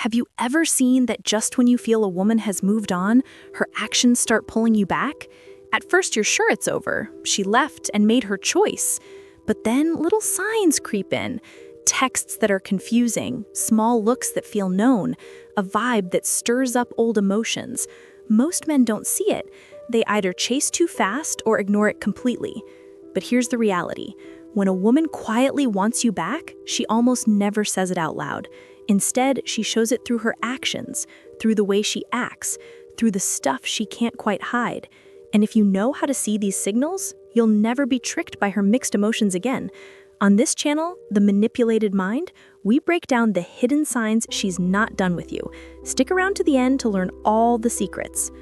Have you ever seen that just when you feel a woman has moved on, her actions start pulling you back? At first you're sure it's over. She left and made her choice. But then little signs creep in. Texts that are confusing, small looks that feel known, a vibe that stirs up old emotions. Most men don't see it. They either chase too fast or ignore it completely. But here's the reality. When a woman quietly wants you back, she almost never says it out loud. Instead, she shows it through her actions, through the way she acts, through the stuff she can't quite hide. And if you know how to see these signals, you'll never be tricked by her mixed emotions again. On this channel, The Manipulated Mind, we break down the hidden signs she's not done with you. Stick around to the end to learn all the secrets.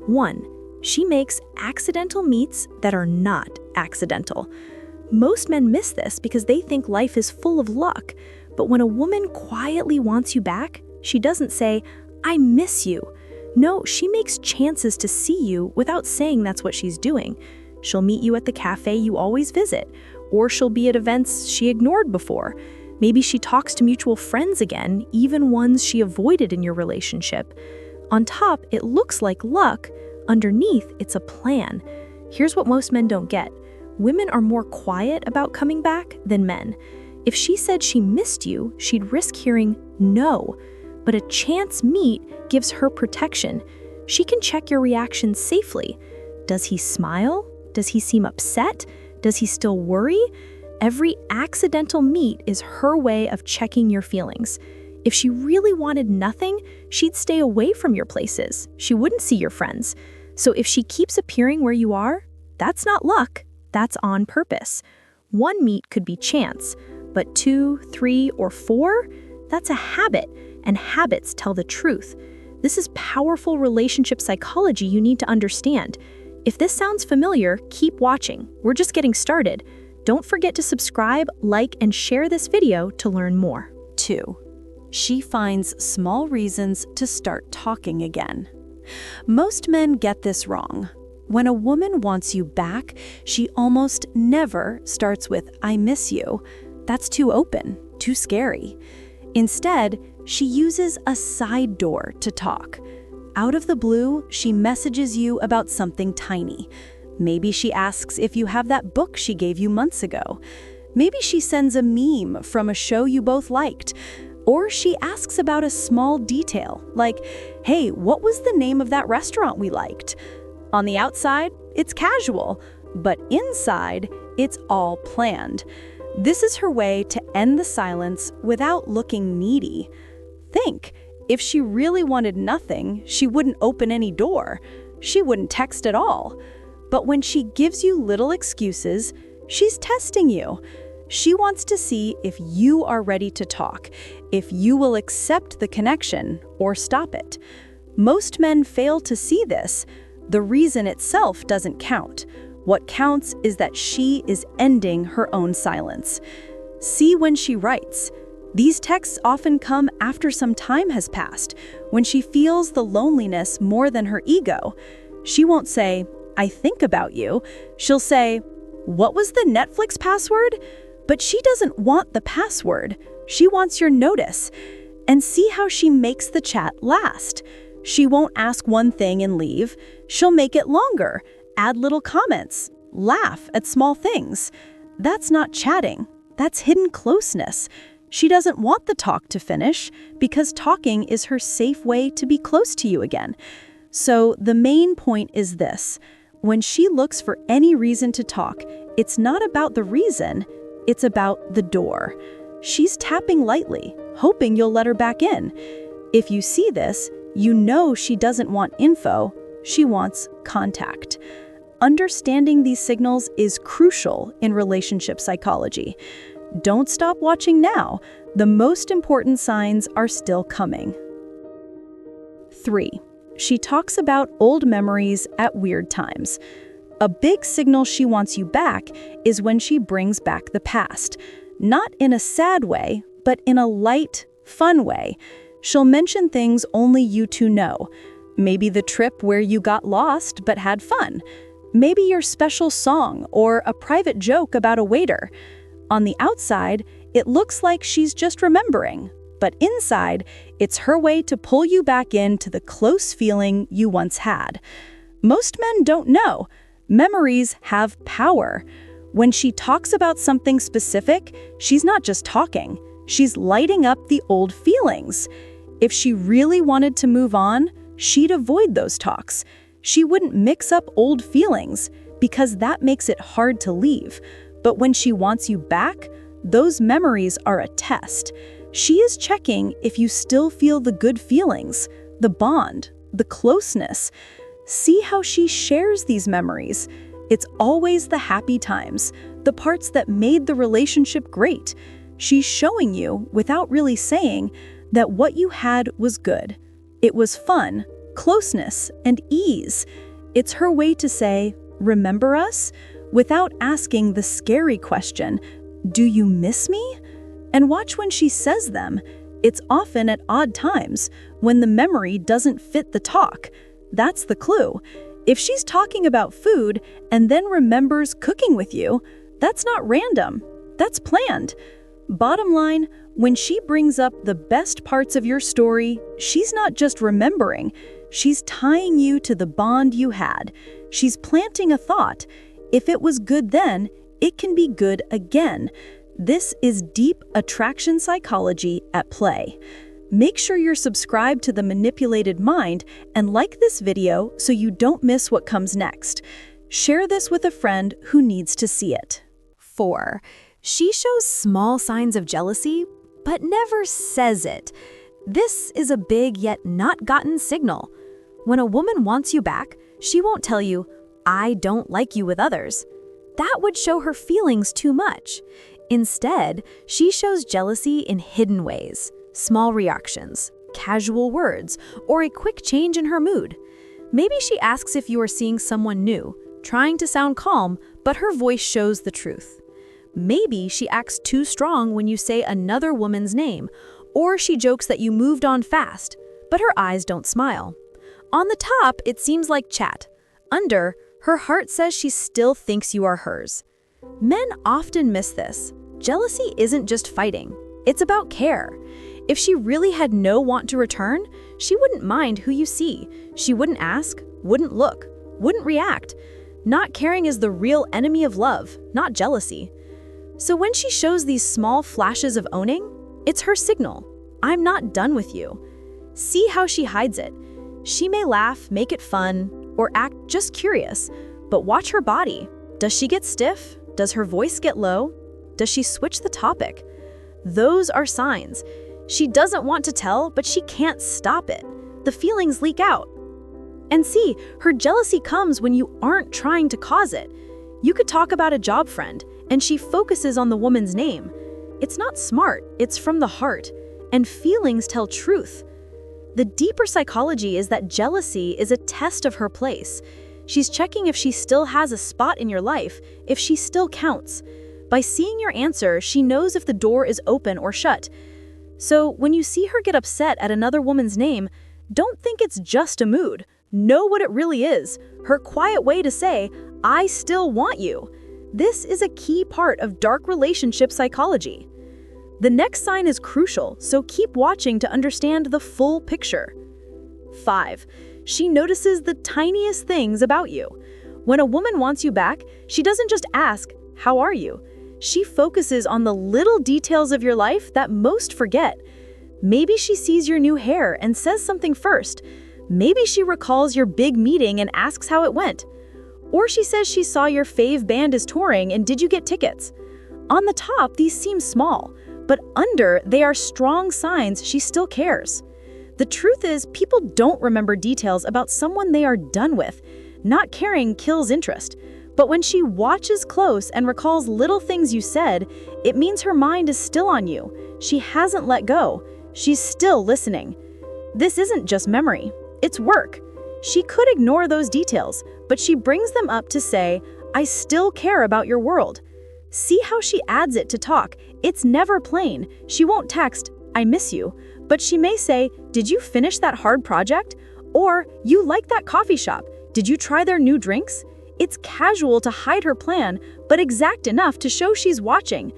1. She makes accidental meets that are not accidental. Most men miss this because they think life is full of luck. But when a woman quietly wants you back, she doesn't say, "I miss you." No, she makes chances to see you without saying that's what she's doing. She'll meet you at the cafe you always visit, or she'll be at events she ignored before. Maybe she talks to mutual friends again, even ones she avoided in your relationship. On top, it looks like luck. Underneath, it's a plan. Here's what most men don't get. Women are more quiet about coming back than men. If she said she missed you, she'd risk hearing no. But a chance meet gives her protection. She can check your reaction safely. Does he smile? Does he seem upset? Does he still worry? Every accidental meet is her way of checking your feelings. If she really wanted nothing, she'd stay away from your places. She wouldn't see your friends. So if she keeps appearing where you are, that's not luck, that's on purpose. One meet could be chance, but 2, 3, or 4, that's a habit, and habits tell the truth. This is powerful relationship psychology you need to understand. If this sounds familiar, keep watching. We're just getting started. Don't forget to subscribe, like, and share this video to learn more. 2. She finds small reasons to start talking again. Most men get this wrong. When a woman wants you back, she almost never starts with, "I miss you." That's too open, too scary. Instead, she uses a side door to talk. Out of the blue, she messages you about something tiny. Maybe she asks if you have that book she gave you months ago. Maybe she sends a meme from a show you both liked. Or she asks about a small detail, like, "Hey, what was the name of that restaurant we liked?" On the outside, it's casual, but inside, it's all planned. This is her way to end the silence without looking needy. Think, if she really wanted nothing, she wouldn't open any door. She wouldn't text at all. But when she gives you little excuses, she's testing you. She wants to see if you are ready to talk, if you will accept the connection or stop it. Most men fail to see this. The reason itself doesn't count. What counts is that she is ending her own silence. See when she writes. These texts often come after some time has passed, when she feels the loneliness more than her ego. She won't say, "I think about you." She'll say, "What was the Netflix password?" But she doesn't want the password. She wants your notice. And see how she makes the chat last. She won't ask one thing and leave. She'll make it longer, add little comments, laugh at small things. That's not chatting. That's hidden closeness. She doesn't want the talk to finish because talking is her safe way to be close to you again. So the main point is this. When she looks for any reason to talk, it's not about the reason, it's about the door. She's tapping lightly, hoping you'll let her back in. If you see this, you know she doesn't want info, she wants contact. Understanding these signals is crucial in relationship psychology. Don't stop watching now. The most important signs are still coming. 3. She talks about old memories at weird times. A big signal she wants you back is when she brings back the past. Not in a sad way, but in a light, fun way. She'll mention things only you two know. Maybe the trip where you got lost but had fun. Maybe your special song or a private joke about a waiter. On the outside, it looks like she's just remembering. But inside, it's her way to pull you back into the close feeling you once had. Most men don't know. Memories have power. When she talks about something specific, she's not just talking. She's lighting up the old feelings. If she really wanted to move on, she'd avoid those talks. She wouldn't mix up old feelings because that makes it hard to leave. But when she wants you back, those memories are a test. She is checking if you still feel the good feelings, the bond, the closeness. See how she shares these memories. It's always the happy times, the parts that made the relationship great. She's showing you, without really saying, that what you had was good. It was fun, closeness, and ease. It's her way to say, "Remember us?" without asking the scary question, "Do you miss me?" And watch when she says them. It's often at odd times, when the memory doesn't fit the talk. That's the clue. If she's talking about food and then remembers cooking with you, that's not random. That's planned. Bottom line, when she brings up the best parts of your story, she's not just remembering. She's tying you to the bond you had. She's planting a thought. If it was good then, it can be good again. This is deep attraction psychology at play. Make sure you're subscribed to The Manipulated Mind and like this video so you don't miss what comes next. Share this with a friend who needs to see it. 4. She shows small signs of jealousy, but never says it. This is a big yet not gotten signal. When a woman wants you back, she won't tell you, "I don't like you with others." That would show her feelings too much. Instead, she shows jealousy in hidden ways. Small reactions, casual words, or a quick change in her mood. Maybe she asks if you are seeing someone new, trying to sound calm, but her voice shows the truth. Maybe she acts too strong when you say another woman's name, or she jokes that you moved on fast, but her eyes don't smile. On the top, it seems like chat. Under, her heart says she still thinks you are hers. Men often miss this. Jealousy isn't just fighting, it's about care. If she really had no want to return, she wouldn't mind who you see. She wouldn't ask, wouldn't look, wouldn't react. Not caring is the real enemy of love, not jealousy. So when she shows these small flashes of owning, it's her signal. I'm not done with you. See how she hides it. She may laugh, make it fun, or act just curious, but watch her body. Does she get stiff? Does her voice get low? Does she switch the topic? Those are signs. She doesn't want to tell, but she can't stop it. The feelings leak out. And see, her jealousy comes when you aren't trying to cause it. You could talk about a job friend, and she focuses on the woman's name. It's not smart, it's from the heart. And feelings tell truth. The deeper psychology is that jealousy is a test of her place. She's checking if she still has a spot in your life, if she still counts. By seeing your answer, she knows if the door is open or shut. So when you see her get upset at another woman's name, don't think it's just a mood. Know what it really is, her quiet way to say, "I still want you." This is a key part of dark relationship psychology. The next sign is crucial, so keep watching to understand the full picture. 5. She notices the tiniest things about you. When a woman wants you back, she doesn't just ask, "How are you?" She focuses on the little details of your life that most forget. Maybe she sees your new hair and says something first. Maybe she recalls your big meeting and asks how it went. Or she says she saw your fave band is touring and did you get tickets? On the top, these seem small, but under, they are strong signs she still cares. The truth is, people don't remember details about someone they are done with. Not caring kills interest. But when she watches close and recalls little things you said, it means her mind is still on you. She hasn't let go. She's still listening. This isn't just memory, it's work. She could ignore those details, but she brings them up to say, "I still care about your world." See how she adds it to talk. It's never plain. She won't text, "I miss you," but she may say, "Did you finish that hard project?" Or, "You like that coffee shop. Did you try their new drinks?" It's casual to hide her plan, but exact enough to show she's watching.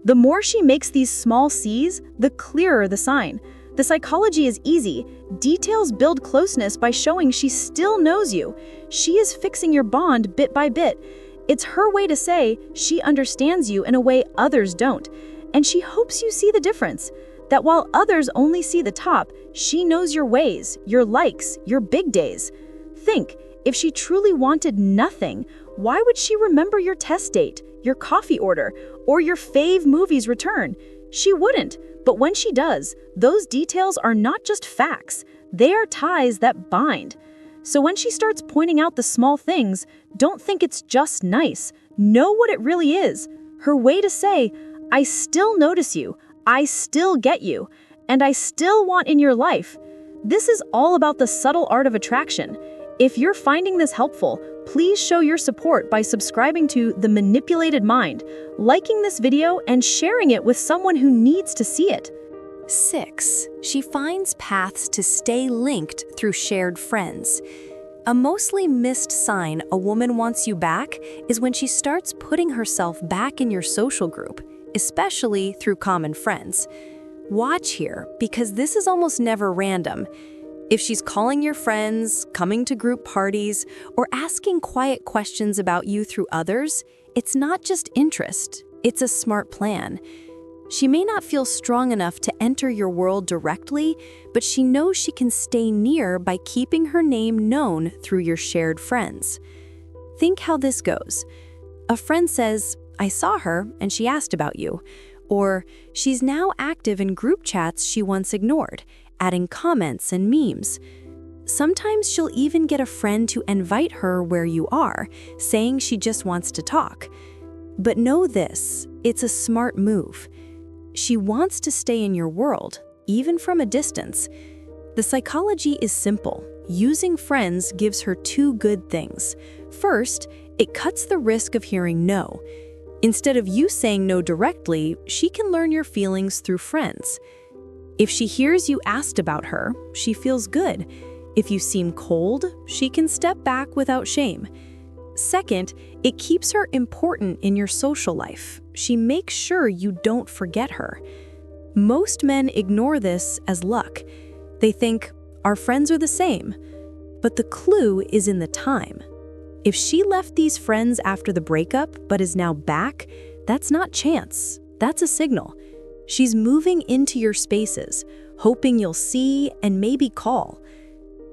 The more she makes these small C's, the clearer the sign. The psychology is easy. Details build closeness by showing she still knows you. She is fixing your bond bit by bit. It's her way to say she understands you in a way others don't. And she hopes you see the difference. That while others only see the top, she knows your ways, your likes, your big days. Think, if she truly wanted nothing, why would she remember your test date, your coffee order, or your fave movie's return? She wouldn't, but when she does, those details are not just facts, they are ties that bind. So when she starts pointing out the small things, don't think it's just nice. Know what it really is. Her way to say, I still notice you, I still get you, and I still want in your life. This is all about the subtle art of attraction. If you're finding this helpful, please show your support by subscribing to The Manipulated Mind, liking this video, and sharing it with someone who needs to see it. 6. She finds paths to stay linked through shared friends. A mostly missed sign a woman wants you back is when she starts putting herself back in your social group, especially through common friends. Watch here, because this is almost never random. If she's calling your friends, coming to group parties, or asking quiet questions about you through others, it's not just interest, it's a smart plan. She may not feel strong enough to enter your world directly, but she knows she can stay near by keeping her name known through your shared friends. Think how this goes. A friend says, I saw her and she asked about you. Or, she's now active in group chats she once ignored, adding comments and memes. Sometimes she'll even get a friend to invite her where you are, saying she just wants to talk. But know this, it's a smart move. She wants to stay in your world, even from a distance. The psychology is simple. Using friends gives her two good things. First, it cuts the risk of hearing no. Instead of you saying no directly, she can learn your feelings through friends. If she hears you asked about her, she feels good. If you seem cold, she can step back without shame. Second, it keeps her important in your social life. She makes sure you don't forget her. Most men ignore this as luck. They think, our friends are the same. But the clue is in the time. If she left these friends after the breakup but is now back, that's not chance. That's a signal. She's moving into your spaces, hoping you'll see and maybe call.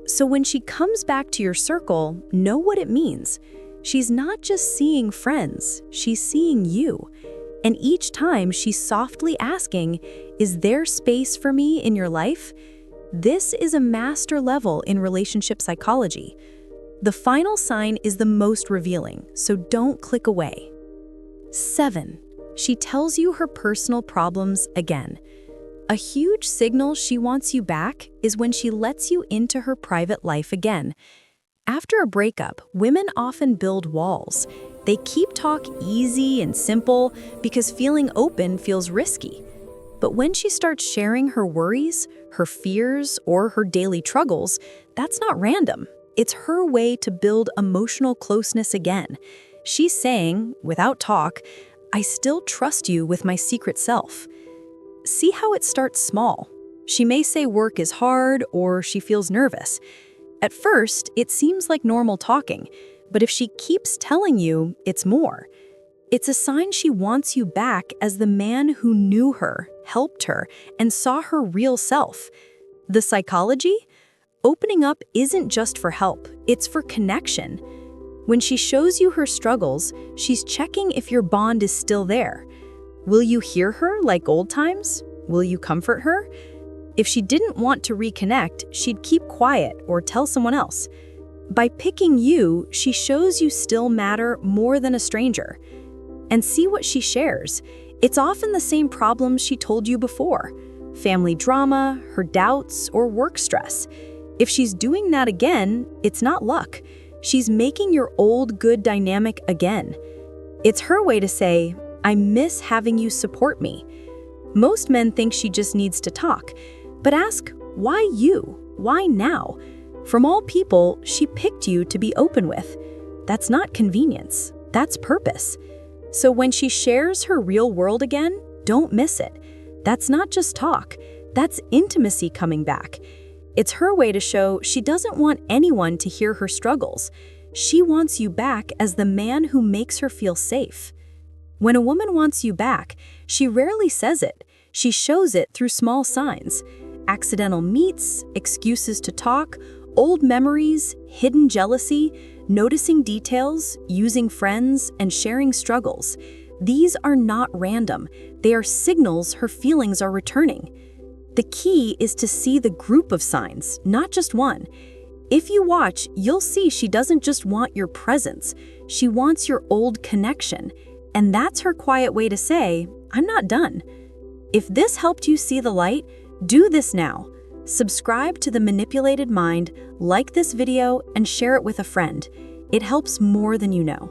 So when she comes back to your circle, know what it means. She's not just seeing friends, she's seeing you. And each time she's softly asking, is there space for me in your life? This is a master level in relationship psychology. The final sign is the most revealing, so don't click away. 7. She tells you her personal problems again. A huge signal she wants you back is when she lets you into her private life again. After a breakup, women often build walls. They keep talk easy and simple because feeling open feels risky. But when she starts sharing her worries, her fears, or her daily struggles, that's not random. It's her way to build emotional closeness again. She's saying, without talk, I still trust you with my secret self. See how it starts small. She may say work is hard or she feels nervous. At first, it seems like normal talking, but if she keeps telling you, it's more. It's a sign she wants you back as the man who knew her, helped her, and saw her real self. The psychology? Opening up isn't just for help, it's for connection. When she shows you her struggles, she's checking if your bond is still there. Will you hear her like old times? Will you comfort her? If she didn't want to reconnect, she'd keep quiet or tell someone else. By picking you, she shows you still matter more than a stranger. And see what she shares. It's often the same problems she told you before. Family drama, her doubts, or work stress. If she's doing that again, it's not luck. She's making your old good dynamic again. It's her way to say, I miss having you support me. Most men think she just needs to talk, but ask, why you? Why now? From all people, she picked you to be open with. That's not convenience, that's purpose. So when she shares her real world again, Don't miss it. That's not just talk. That's intimacy coming back. It's her way to show she doesn't want anyone to hear her struggles. She wants you back as the man who makes her feel safe. When a woman wants you back, she rarely says it. She shows it through small signs. Accidental meets, excuses to talk, old memories, hidden jealousy, noticing details, using friends, and sharing struggles. These are not random. They are signals her feelings are returning. The key is to see the group of signs, not just one. If you watch, you'll see she doesn't just want your presence. She wants your old connection. And that's her quiet way to say, I'm not done. If this helped you see the light, do this now. Subscribe to The Manipulated Mind, like this video, and share it with a friend. It helps more than you know.